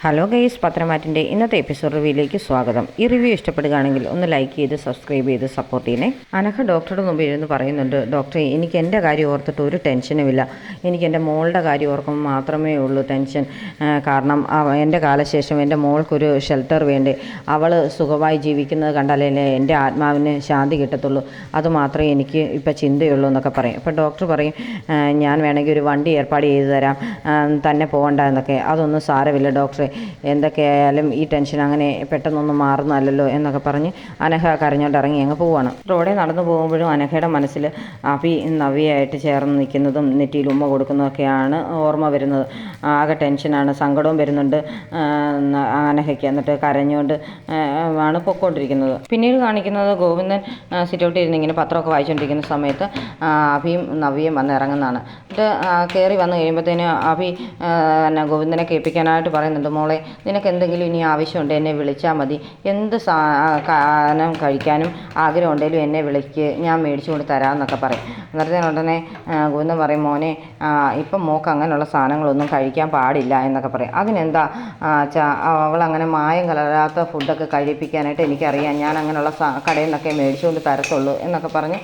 Hello guys, പത്രമാറ്റിൻ്റെ ഇന്നത്തെ episode റിവ്യൂയിലേക്ക് സ്വാഗതം. ഈ റിവ്യൂ ഇഷ്ടപ്പെടുകയാണെങ്കിൽ ഒന്ന് ലൈക്ക് ചെയ്ത് സബ്സ്ക്രൈബ് ചെയ്ത് സപ്പോർട്ട് ചെയ്യണേ. അനഘ ഡോക്ടറുടെ മുമ്പിൽ ഇരുന്ന് പറയുന്നുണ്ട്, ഡോക്ടറെ, എനിക്ക് എൻ്റെ കാര്യം ഓർത്തിട്ട് ഒരു ടെൻഷനുമില്ല. എനിക്ക് എൻ്റെ മോളുടെ കാര്യം ഓർക്കുമ്പോൾ മാത്രമേ ഉള്ളൂ ടെൻഷൻ. കാരണം എൻ്റെ കാലശേഷം എൻ്റെ മോൾക്കൊരു ഷെൽട്ടർ വേണ്ടേ. അവൾ സുഖമായി ജീവിക്കുന്നത് കണ്ടാലേ എൻ്റെ ആത്മാവിന് ശാന്തി കിട്ടത്തുള്ളൂ. അതുമാത്രമേ എനിക്ക് ഇപ്പം ചിന്തയുള്ളൂ എന്നൊക്കെ പറയും. അപ്പോൾ ഡോക്ടർ പറയും, ഞാൻ വേണമെങ്കിൽ ഒരു വണ്ടി ഏർപ്പാട് ചെയ്ത് തരാം, തന്നെ പോകണ്ട എന്നൊക്കെ. അതൊന്നും സാരമില്ല ഡോക്ടറെ, എന്തൊക്കെയായാലും ഈ ടെൻഷൻ അങ്ങനെ പെട്ടെന്നൊന്നും മാറുന്നതല്ലോ എന്നൊക്കെ പറഞ്ഞ് അനഘ കരഞ്ഞോണ്ട് ഇറങ്ങി അങ്ങ് പോവുകയാണ്. റോഡിൽ നടന്നു പോകുമ്പോഴും അനഘയുടെ മനസ്സിൽ അഭി നവ്യയായിട്ട് ചേർന്ന് നിൽക്കുന്നതും നെറ്റിയിൽ ഉമ്മ കൊടുക്കുന്നതൊക്കെയാണ് ഓർമ്മ വരുന്നത്. ആകെ ടെൻഷനാണ്, സങ്കടവും വരുന്നുണ്ട് അനഘയ്ക്ക്. എന്നിട്ട് കരഞ്ഞുകൊണ്ട് ആണ് പൊയ്ക്കൊണ്ടിരിക്കുന്നത്. പിന്നീട് കാണിക്കുന്നത് ഗോവിന്ദൻ സിറ്റൗട്ടിൽ ഇരുന്ന് ഇങ്ങനെ പത്രമൊക്കെ വായിച്ചുകൊണ്ടിരിക്കുന്ന സമയത്ത് അഭിയും നവ്യയും വന്ന് ഇറങ്ങുന്നതാണ്. എന്നിട്ട് കയറി വന്നു കഴിയുമ്പോഴത്തേന് അഭി ഗോവിന്ദനെ കേൾപ്പിക്കാനായിട്ട് പറയുന്നുണ്ട്, മോളെ, നിനക്ക് എന്തെങ്കിലും ഇനി ആവശ്യമുണ്ട് എന്നെ വിളിച്ചാൽ മതി. എന്ത് സാധനം കഴിക്കാനും ആഗ്രഹം ഉണ്ടെങ്കിലും എന്നെ വിളിക്ക്, ഞാൻ മേടിച്ചു കൊണ്ട് തരാമെന്നൊക്കെ പറയും. അന്നേരത്തേന് ഉടനെ ഗോവിന്ദൻ പറയും, മോനെ, ഇപ്പം മോൾക്ക് അങ്ങനെയുള്ള സാധനങ്ങളൊന്നും കഴിക്കാൻ പാടില്ല എന്നൊക്കെ പറയും. അതിനെന്താ അവളങ്ങനെ മായം കലരാത്ത ഫുഡൊക്കെ കഴിപ്പിക്കാനായിട്ട് എനിക്കറിയാം, ഞാൻ അങ്ങനെയുള്ള കടയിൽ നിന്നൊക്കെ മേടിച്ചുകൊണ്ട് തരത്തുള്ളൂ എന്നൊക്കെ പറഞ്ഞ്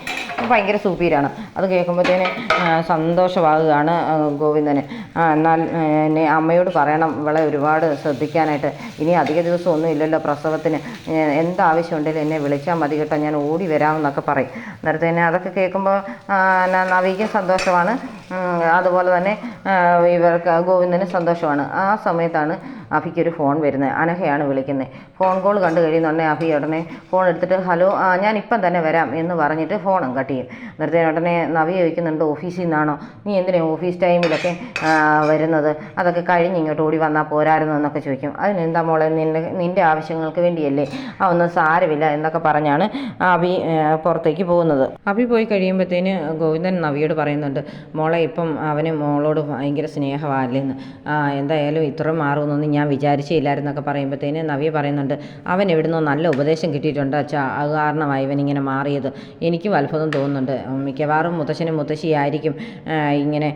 ഭയങ്കര സൂപ്പീരാണ്. അത് കേൾക്കുമ്പോഴത്തേന് സന്തോഷമാകുകയാണ് ഗോവിന്ദന്. എന്നാൽ എന്നെ അമ്മയോട് പറയണം ഇവളെ ഒരുപാട് ശ്രദ്ധിക്കാനായിട്ട്. ഇനി അധിക ദിവസമൊന്നും ഇല്ലല്ലോ പ്രസവത്തിന്, എന്താവശ്യമുണ്ടെങ്കിലും എന്നെ വിളിച്ചാൽ മതി കേട്ടോ, ഞാൻ ഓടി വരാമെന്നൊക്കെ പറയും. നേരത്തെ തന്നെ അതൊക്കെ കേൾക്കുമ്പോൾ നവിക്ക് സന്തോഷമാണ്, അതുപോലെ തന്നെ ഇവർക്ക് ഗോവിന്ദന് സന്തോഷമാണ്. ആ സമയത്താണ് അഭിക്കൊരു ഫോൺ വരുന്നത്. അനഘയാണ് വിളിക്കുന്നത്. ഫോൺ കോൾ കണ്ടു കഴിയുന്നുണ്ടെങ്കിൽ അഭി ഉടനെ ഫോൺ എടുത്തിട്ട് ഹലോ, ഞാനിപ്പം തന്നെ വരാം എന്ന് പറഞ്ഞിട്ട് ഫോണും കട്ട് ചെയ്യും. നേരത്തെ ഉടനെ നവി ചോദിക്കുന്നുണ്ട്, ഓഫീസിൽ നിന്നാണോ, നീ എന്തിനാണ് ഓഫീസ് ടൈമിലൊക്കെ വരുന്നത്, അതൊക്കെ കഴിഞ്ഞ് ഇങ്ങോട്ട് ഓടി വന്നാൽ പോരായിരുന്നു എന്നൊക്കെ ചോദിക്കും. അതിനെന്താ മോളെ, നിൻ്റെ ആവശ്യങ്ങൾക്ക് വേണ്ടിയല്ലേ, ഒന്നും സാരമില്ല എന്നൊക്കെ പറഞ്ഞാണ് അഭി പുറത്തേക്ക് പോകുന്നത്. അഭി പോയി കഴിയുമ്പോഴത്തേന് ഗോവിന്ദൻ നവിയോട് പറയുന്നുണ്ട്, മോളെ, ഇപ്പം അവന് മോളോട് ഭയങ്കര സ്നേഹമല്ലെന്ന്, എന്തായാലും ഇത്ര മാറുമെന്നൊന്നും ഞാൻ വിചാരിച്ചില്ലായിരുന്നൊക്കെ പറയുമ്പോഴത്തേന് നവ്യ പറയുന്നുണ്ട്, അവൻ എവിടുന്നോ നല്ല ഉപദേശം കിട്ടിയിട്ടുണ്ട് അച്ഛാ, അത് കാരണമായി ഇവനിങ്ങനെ മാറിയത്. എനിക്കും അത്ഭുതം തോന്നുന്നുണ്ട്, മിക്കവാറും മുത്തശ്ശനും മുത്തശ്ശിയായിരിക്കും ഇങ്ങനെ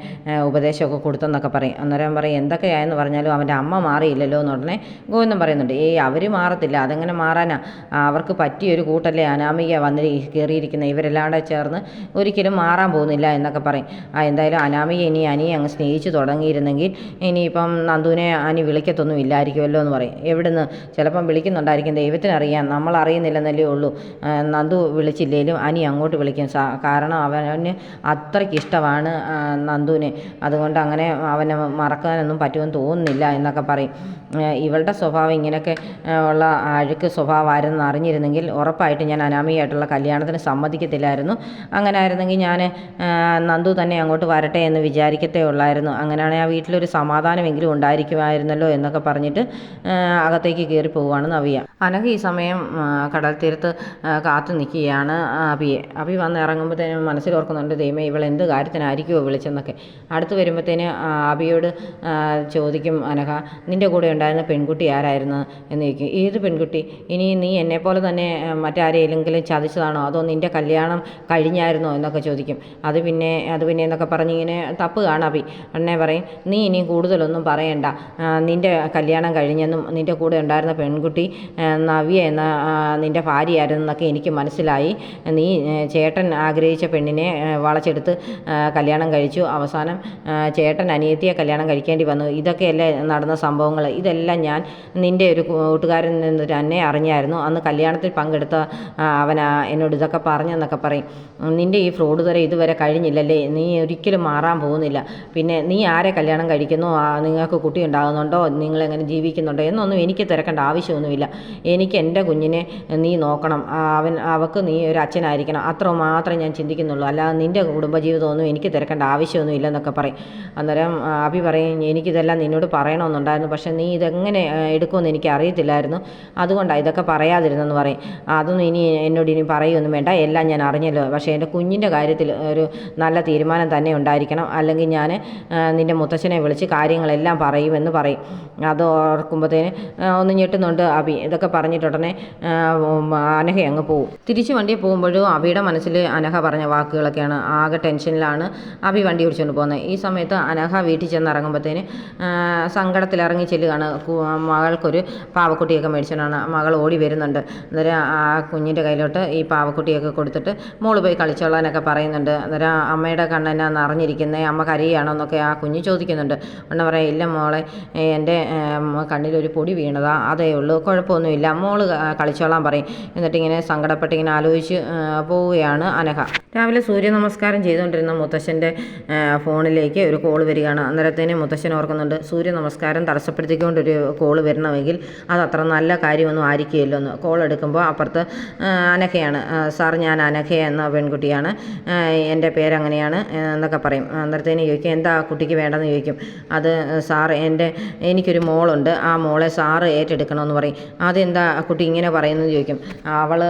ഉപദേശമൊക്കെ കൊടുത്തെന്നൊക്കെ പറയും. അന്നേരം പറയും, എന്തൊക്കെയായെന്ന് പറഞ്ഞാലും അവൻ്റെ അമ്മ മാറിയില്ലല്ലോ എന്ന് ഉടനെ ഗോവിന്ദൻ പറയുന്നുണ്ട്, അവർ മാറത്തില്ല, അതെങ്ങനെ മാറാനാ, അവർക്ക് പറ്റിയൊരു കൂട്ടല്ലേ അനാമിക വന്ന് കയറിയിരിക്കുന്നത്, ഇവരെല്ലാം കൂടെ ചേർന്ന് ഒരിക്കലും മാറാൻ പോകുന്നില്ല എന്നൊക്കെ പറയും. എന്തായാലും അനാമിക ഇനി അനിയെ അങ്ങ് സ്നേഹിച്ച് തുടങ്ങിയിരുന്നെങ്കിൽ ഇനിയിപ്പം നന്ദുവിനെ അനി വിളിക്കത്തൊന്നും ഇല്ലായിരിക്കുമല്ലോ എന്ന് പറയും. എവിടുന്ന്, ചിലപ്പം വിളിക്കുന്നുണ്ടായിരിക്കും, ദൈവത്തിനറിയാം, നമ്മൾ അറിയുന്നില്ലെന്നല്ലേ ഉള്ളൂ. നന്ദു വിളിച്ചില്ലേലും അനി അങ്ങോട്ട് വിളിക്കും, കാരണം അവന് അത്രയ്ക്ക് ഇഷ്ടമാണ് നന്ദുവിനെ, അതുകൊണ്ട് അങ്ങനെ അവനെ മറക്കാനൊന്നും പറ്റുമെന്ന് തോന്നുന്നില്ല എന്നൊക്കെ പറയും. ഇവളുടെ സ്വഭാവം ഇങ്ങനെയൊക്കെ ഉള്ള അഴുക്ക് സ്വഭാവമായിരുന്നു അറിഞ്ഞിരുന്നെങ്കിൽ ഉറപ്പായിട്ട് ഞാൻ അനാമികയായിട്ടുള്ള കല്യാണത്തിന് സമ്മതിക്കത്തില്ലായിരുന്നു. അങ്ങനെ ആയിരുന്നെങ്കിൽ ഞാൻ നന്ദു തന്നെ അങ്ങോട്ട് വരട്ടെ എന്ന് വിചാരിക്കത്തേ ഉള്ളായിരുന്നു. അങ്ങനെയാണെങ്കിൽ ആ വീട്ടിലൊരു സമാധാനമെങ്കിലും ഉണ്ടായിരിക്കുമായിരുന്നല്ലോ എന്നൊക്കെ പറഞ്ഞിട്ട് അകത്തേക്ക് കയറി പോവുകയാണ് നവ്യ. അനഘ ഈ സമയം കടൽ തീരത്ത് കാത്തു നിൽക്കുകയാണ് അഭി വന്ന് ഇറങ്ങുമ്പോഴത്തേനും മനസ്സിലോർക്കുന്നുണ്ട്, ദൈവമേ, ഇവളെന്ത് കാര്യത്തിനായിരിക്കുമോ വിളിച്ചെന്നൊക്കെ. അടുത്ത് വരുമ്പോഴത്തേന് അഭിയോട് ചോദിക്കും അനഘ, നിൻ്റെ കൂടെ ഉണ്ടായിരുന്ന പെൺകുട്ടി ആരായിരുന്നു എന്ന് ചോദിക്കും. ഏത് പെൺകുട്ടി, ഇനി നീ എന്നെപ്പോലെ തന്നെ മറ്റാരെങ്കിലും ചതിച്ചതാണോ, അതോ നിൻ്റെ കല്യാണം കഴിഞ്ഞായിരുന്നോ എന്നൊക്കെ ചോദിക്കും. അത് പിന്നെ എന്നൊക്കെ പറഞ്ഞ് ഇങ്ങനെ തപ്പുകയാണ് അഭി. ഉടനെ പറയും, നീ ഇനിയും കൂടുതലൊന്നും പറയണ്ട, നിൻ്റെ കല്യാണം കഴിഞ്ഞെന്നും നിൻ്റെ കൂടെ ഉണ്ടായിരുന്ന പെൺകുട്ടി നവ്യ എന്ന നിൻ്റെ ഭാര്യയായിരുന്നൊക്കെ എനിക്ക് മനസ്സിലായി. നീ ചേട്ടൻ ആഗ്രഹിച്ച പെണ്ണിനെ വളച്ചെടുത്ത് കല്യാണം കഴിച്ചു, അവസാനം ചേട്ടൻ അനിയത്തിയെ കല്യാണം കഴിക്കേണ്ടി വന്നു. ഇതൊക്കെയല്ലേ നടന്ന സംഭവങ്ങൾ. ഇതെല്ലാം ഞാൻ നിൻ്റെ ഒരു കൂട്ടുകാരൻ നിന്ന് തന്നെ അറിഞ്ഞായിരുന്നു. അന്ന് കല്യാണത്തിൽ പങ്കെടുത്ത അവൻ എന്നോട് ഇതൊക്കെ പറഞ്ഞെന്നൊക്കെ പറയും. നിൻ്റെ ഈ ഫ്രോഡ് തരം ഇതുവരെ കഴിഞ്ഞില്ലല്ലേ, നീ ഒരിക്കലും മാറാൻ പോകുന്നില്ല. പിന്നെ നീ ആരെ കല്യാണം കഴിക്കുന്നു, നിങ്ങൾക്ക് കുട്ടി ഉണ്ടാകുന്നുണ്ടോ, നിങ്ങളെങ്ങനെ ജീവിക്കുന്നുണ്ടോ എന്നൊന്നും എനിക്ക് തിരക്കേണ്ട ആവശ്യമൊന്നുമില്ല. എനിക്ക് എൻ്റെ കുഞ്ഞിനെ നീ നോക്കണം, അവൾക്ക് നീ ഒരു അച്ഛനായിരിക്കണം, അത്ര മാത്രമേ ഞാൻ ചിന്തിക്കുന്നുള്ളൂ. അല്ലാതെ നിൻ്റെ കുടുംബജീവിതമൊന്നും എനിക്ക് തിരക്കേണ്ട ആവശ്യമൊന്നും ഇല്ലെന്നൊക്കെ പറയും. അന്നേരം അഭി പറയും, എനിക്കിതെല്ലാം നിന്നോട് പറയണമെന്നുണ്ടായിരുന്നു, പക്ഷേ നീ ഇതെങ്ങനെ എടുക്കുമെന്ന് എനിക്ക് അറിയത്തില്ലായിരുന്നു, അതുകൊണ്ടാണ് ഇതൊക്കെ പറയാതിരുന്നെന്ന് പറയും. അതൊന്നും എന്നോട് ഇനി പറയുകയൊന്നും വേണ്ട, എല്ലാം ഞാൻ അറിഞ്ഞല്ലോ. പക്ഷേ എൻ്റെ കുഞ്ഞിൻ്റെ കാര്യത്തിൽ ഒരു നല്ല തീരുമാനം തന്നെ ഉണ്ടായിരിക്കണം, അല്ലെങ്കിൽ ഞാൻ നിൻ്റെ മുത്തച്ഛനെ വിളിച്ച് കാര്യങ്ങളെല്ലാം പറയുമെന്ന് പറയും. അത് ഓർക്കുമ്പോഴത്തേന് ഒന്ന് ഞെട്ടുന്നുണ്ട് അഭി. ഇതൊക്കെ പറഞ്ഞിട്ടുടനെ അനഘ അങ്ങ് പോവും. തിരിച്ച് വണ്ടിയിൽ പോകുമ്പോഴും അഭിയുടെ മനസ്സിൽ അനഘ പറഞ്ഞ വാക്കുകളൊക്കെയാണ്. ആകെ ടെൻഷനിലാണ് അഭി വണ്ടി ഓടിച്ചുകൊണ്ട് പോകുന്നത്. ഈ സമയത്ത് അനഘ വീട്ടിൽ ചെന്ന് ഇറങ്ങുമ്പോഴത്തേന് സങ്കടത്തിൽ ഇറങ്ങി ചെല്ലുകയാണ്. മകൾക്കൊരു പാവക്കുട്ടിയൊക്കെ മേടിച്ചോണ്ടാണ് മകൾ ഓടി വരുന്നുണ്ട്. അന്നേരം ആ കുഞ്ഞിൻ്റെ കയ്യിലോട്ട് ഈ പാവക്കുട്ടിയൊക്കെ കൊടുത്തിട്ട് മോള് പോയി കളിച്ചോളാനൊക്കെ പറയുന്നുണ്ട്. അന്നേരം അമ്മയുടെ കണ്ണെന്നാ നിറഞ്ഞിരിക്കുന്നത്, അമ്മ കരയുകയാണോ എന്നൊക്കെ ആ കുഞ്ഞ് ചോദിക്കുന്നുണ്ട്. ഉടനെ പറയാം, ഇല്ല മോളെ, എൻ്റെ കണ്ണിലൊരു പൊടി വീണതാ, അതേ ഉള്ളൂ, കുഴപ്പമൊന്നുമില്ല, മോള് കളിച്ചോളാൻ പറയും. എന്നിട്ടിങ്ങനെ സങ്കടപ്പെട്ട് ഇങ്ങനെ ആലോചിച്ച് പോവുകയാണ് അനഘ. രാവിലെ സൂര്യ നമസ്കാരം ചെയ്തുകൊണ്ടിരുന്ന മുത്തശ്ശൻ്റെ ഫോണിലേക്ക് ഒരു കോൾ വരികയാണ്. അന്നേരത്തേന് മുത്തശ്ശൻ ഓർക്കുന്നുണ്ട്, സൂര്യ നമസ്കാരം തടസ്സപ്പെടുത്തിക്കൊണ്ടൊരു കോൾ വരണമെങ്കിൽ അതത്ര നല്ല കാര്യമൊന്നും ആയിരിക്കുമല്ലോ എന്ന്. കോൾ എടുക്കുമ്പോൾ അപ്പുറത്ത് അനഘയാണ്. സാർ, ഞാൻ അനഘ എന്ന പെൺകുട്ടിയാണ്, എൻ്റെ പേരങ്ങനെയാണ് എന്നൊക്കെ പറയും. അന്നേരത്തേന് ചോദിക്കും, എന്താ കുട്ടിക്ക് വേണ്ടെന്ന് ചോദിക്കും. അത് സാർ, എനിക്കൊരു മോളുണ്ട്, ആ മോളെ സാറ് ഏറ്റെടുക്കണമെന്ന് പറയും. അതെന്താ കുട്ടി ഇങ്ങനെ പറയുന്നത് ചോദിക്കും. അവൾ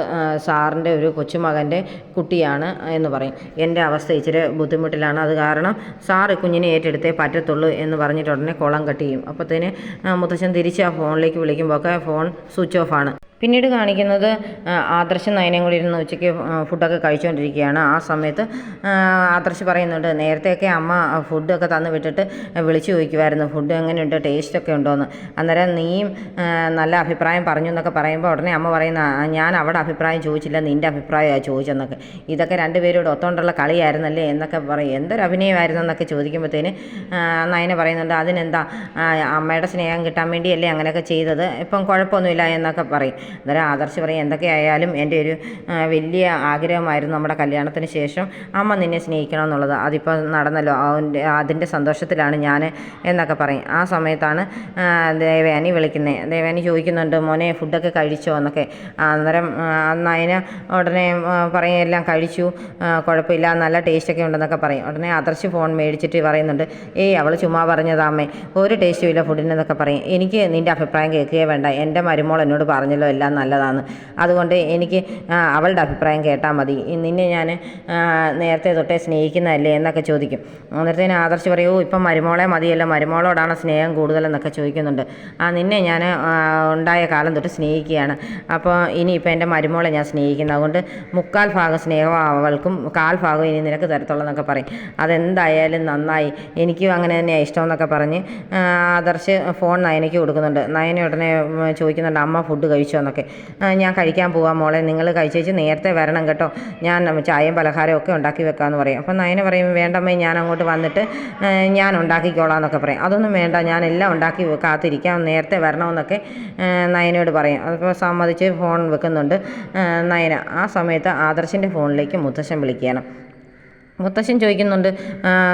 സാറിൻ്റെ ഒരു കൊച്ചുമകൻ്റെ കുട്ടിയാണ് എന്ന് പറയും. എൻ്റെ അവസ്ഥ ഇച്ചിരി ബുദ്ധിമുട്ടിലാണ്, അത് കാരണം സാറ് കുഞ്ഞിനെ ഏറ്റെടുത്തേ പറ്റത്തുള്ളൂ എന്ന് പറഞ്ഞിട്ട് ഉടനെ കുളം കട്ട് ചെയ്യും. അപ്പോഴത്തേന് മുത്തശ്ശൻ തിരിച്ച് ആ ഫോണിലേക്ക് വിളിക്കുമ്പോഴൊക്കെ ഫോൺ സ്വിച്ച് ഓഫ് ആണ്. പിന്നീട് കാണിക്കുന്നത് ആദർശ് നയനയും കൂടി ഇരുന്ന് ഉച്ചയ്ക്ക് ഫുഡൊക്കെ കഴിച്ചുകൊണ്ടിരിക്കുകയാണ്. ആ സമയത്ത് ആദർശ് പറയുന്നുണ്ട്, നേരത്തെയൊക്കെ അമ്മ ഫുഡൊക്കെ തന്ന് വിട്ടിട്ട് വിളിച്ചു ചോദിക്കുമായിരുന്നു, ഫുഡ് എങ്ങനെയുണ്ട്, ടേസ്റ്റൊക്കെ ഉണ്ടോയെന്ന്. അന്നേരം നീയും നല്ല അഭിപ്രായം പറഞ്ഞു എന്നൊക്കെ പറയുമ്പോൾ ഉടനെ അമ്മ പറയുന്ന, ഞാൻ അവിടെ അഭിപ്രായം ചോദിച്ചില്ല, നിൻ്റെ അഭിപ്രായമാണ് ചോദിച്ചെന്നൊക്കെ. ഇതൊക്കെ രണ്ടുപേരോട് ഒത്തോണ്ടുള്ള കളിയായിരുന്നല്ലേ എന്നൊക്കെ പറയും. എന്തൊരു അഭിനയമായിരുന്നു എന്നൊക്കെ ചോദിക്കുമ്പോഴത്തേന് നയന പറയുന്നുണ്ട്, അതിനെന്താ, അമ്മയുടെ സ്നേഹം കിട്ടാൻ വേണ്ടിയല്ലേ അങ്ങനെയൊക്കെ ചെയ്തത്, ഇപ്പം കുഴപ്പമൊന്നുമില്ല എന്നൊക്കെ പറയും. അന്നേരം ആദർശ് പറയും, എന്തൊക്കെയായാലും എൻ്റെ ഒരു വലിയ ആഗ്രഹമായിരുന്നു നമ്മുടെ കല്യാണത്തിന് ശേഷം അമ്മ നിന്നെ സ്നേഹിക്കണമെന്നുള്ളത്, അതിപ്പോൾ നടന്നല്ലോ, അതിൻ്റെ സന്തോഷത്തിലാണ് ഞാൻ എന്നൊക്കെ പറയും. ആ സമയത്താണ് ദേവയാനി വിളിക്കുന്നത്. ദേവയാനി ചോദിക്കുന്നുണ്ട്, മോനെ ഫുഡൊക്കെ കഴിച്ചോ എന്നൊക്കെ. അന്നേരം നയന ഉടനെ പറയും, എല്ലാം കഴിച്ചു, കുഴപ്പമില്ല, നല്ല ടേസ്റ്റൊക്കെ ഉണ്ടെന്നൊക്കെ പറയും. ഉടനെ ആദർശ് ഫോൺ മേടിച്ചിട്ട് പറയുന്നുണ്ട്, അവൾ ചുമ്മാ പറഞ്ഞതാ അമ്മേ, ഒരു ടേസ്റ്റും ഇല്ല ഫുഡിനെന്നൊക്കെ പറയും. എനിക്ക് നിൻ്റെ അഭിപ്രായം കേൾക്കുകയേ വേണ്ട, എൻ്റെ മരുമോൾ എന്നോട് പറഞ്ഞല്ലോ എല്ലാം നല്ലതാണ്, അതുകൊണ്ട് എനിക്ക് അവളുടെ അഭിപ്രായം കേട്ടാൽ മതി, നിന്നെ ഞാൻ നേരത്തെ തൊട്ടേ സ്നേഹിക്കുന്നതല്ലേ എന്നൊക്കെ ചോദിക്കും. അന്നേരത്തേന് ആദർശ് പറയൂ, ഇപ്പം മരുമോളെ മതിയല്ലോ, മരുമോളോടാണ് സ്നേഹം കൂടുതലെന്നൊക്കെ ചോദിക്കുന്നുണ്ട്. നിന്നെ ഞാൻ ഉണ്ടായ കാലം തൊട്ട് സ്നേഹിക്കുകയാണ്, അപ്പോൾ ഇനിയിപ്പോൾ എൻ്റെ മരുമോളെ ഞാൻ സ്നേഹിക്കുന്നത്, അതുകൊണ്ട് 3/4 സ്നേഹം അവൾക്കും 1/4 ഇനി നിനക്ക് തരത്തുള്ളതെന്നൊക്കെ പറയും. അതെന്തായാലും നന്നായി, എനിക്കും അങ്ങനെ തന്നെയാണ് ഇഷ്ടമെന്നൊക്കെ പറഞ്ഞ് ആദർശ് ഫോൺ നയനയ്ക്ക് കൊടുക്കുന്നുണ്ട്. നയന ഉടനെ ചോദിക്കുന്നുണ്ട്, അമ്മ ഫുഡ് കഴിച്ചോ എന്നൊക്കെ. ഞാൻ കഴിക്കാൻ പോവാം മോളെ, നിങ്ങൾ കഴിച്ചേച്ച് നേരത്തെ വരണം കേട്ടോ, ഞാൻ ചായയും പലഹാരവും ഒക്കെ ഉണ്ടാക്കി വെക്കാമെന്ന് പറയും. അപ്പം നയന പറയും, വേണ്ടമ്മേ, ഞാൻ അങ്ങോട്ട് വന്നിട്ട് ഞാൻ ഉണ്ടാക്കിക്കോളാം എന്നൊക്കെ പറയും. അതൊന്നും വേണ്ട, ഞാൻ എല്ലാം ഉണ്ടാക്കി കാത്തിരിക്കാം, നേരത്തെ വരണമെന്നൊക്കെ നയനയോട് പറയും. അതിപ്പോൾ സമ്മതിച്ച് ഫോൺ വെക്കുന്നുണ്ട് നയന. ആ സമയത്ത് ആദർശിൻ്റെ ഫോണിലേക്ക് മുത്തശ്ശൻ വിളിക്കുകയാണ്. മുത്തശ്ശൻ ചോദിക്കുന്നുണ്ട്,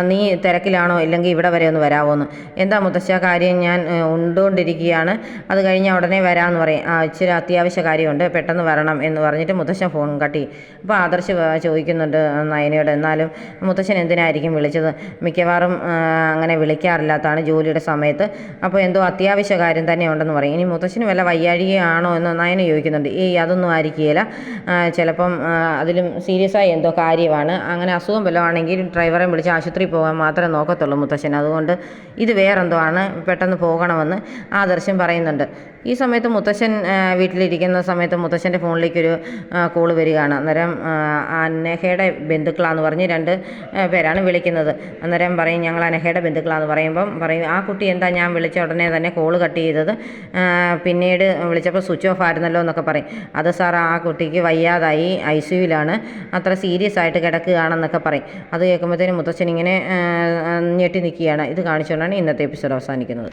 നീ തിരക്കിലാണോ, ഇല്ലെങ്കിൽ ഇവിടെ വരെ ഒന്ന് വരാമോ എന്ന്. എന്താ മുത്തശ്ശ കാര്യം, ഞാൻ ഉണ്ടുകൊണ്ടിരിക്കുകയാണ്, അത് കഴിഞ്ഞാൽ ഉടനെ വരാമെന്ന് പറയും. ഇച്ചിരി അത്യാവശ്യ കാര്യമുണ്ട്, പെട്ടെന്ന് വരണം എന്ന് പറഞ്ഞിട്ട് മുത്തശ്ശൻ ഫോൺ കട്ടി. അപ്പോൾ ആദർശ് ചോദിക്കുന്നുണ്ട് നയനയോട്, എന്നാലും മുത്തശ്ശൻ എന്തിനായിരിക്കും വിളിച്ചത്, മിക്കവാറും അങ്ങനെ വിളിക്കാറില്ലാത്തതാണ് ജോലിയുടെ സമയത്ത്, അപ്പോൾ എന്തോ അത്യാവശ്യ കാര്യം തന്നെ ഉണ്ടെന്ന് പറയും. ഇനി മുത്തശ്ശന് വല്ല വയ്യാഴികയാണോ എന്ന് നയന ചോദിക്കുന്നുണ്ട്. അതൊന്നും ആയിരിക്കുകയില്ല, ചിലപ്പം അതിലും സീരിയസ് ആയി എന്തോ കാര്യമാണ്, അങ്ങനെ അസുഖം ആണെങ്കിൽ ഡ്രൈവറെ വിളിച്ച് ആശുപത്രിയിൽ പോകാൻ മാത്രമേ നോക്കത്തുള്ളൂ മുത്തശ്ശൻ, അതുകൊണ്ട് ഇത് വേറെന്തോ ആണ്, പെട്ടെന്ന് പോകണമെന്ന് ആദർശം പറയുന്നുണ്ട്. ഈ സമയത്ത് മുത്തശ്ശൻ വീട്ടിലിരിക്കുന്ന സമയത്ത് മുത്തശ്ശൻ്റെ ഫോണിലേക്കൊരു കോള് വരികയാണ്. അന്നേരം അനഘയുടെ ബന്ധുക്കളാന്ന് പറഞ്ഞ് 2 പേരാണ് വിളിക്കുന്നത്. അന്നേരം പറയും, ഞങ്ങൾ അനഘയുടെ ബന്ധുക്കളാന്ന് പറയുമ്പം പറയും, ആ കുട്ടി എന്താ ഞാൻ വിളിച്ച ഉടനെ തന്നെ കോള് കട്ട് ചെയ്തത്, പിന്നീട് വിളിച്ചപ്പോൾ സ്വിച്ച് ഓഫ് ആയിരുന്നല്ലോ എന്നൊക്കെ പറയും. അത് സാർ, ആ കുട്ടിക്ക് വയ്യാതായി, ICUവിലാണ്, അത്ര സീരിയസ് ആയിട്ട് കിടക്കുകയാണെന്നൊക്കെ പറയും. അത് കേൾക്കുമ്പോഴത്തേനും മുത്തശ്ശൻ ഇങ്ങനെ ഞെട്ടി നിൽക്കുകയാണ്. ഇത് കാണിച്ചുകൊണ്ടാണ് ഇന്നത്തെ എപ്പിസോഡ് അവസാനിക്കുന്നത്.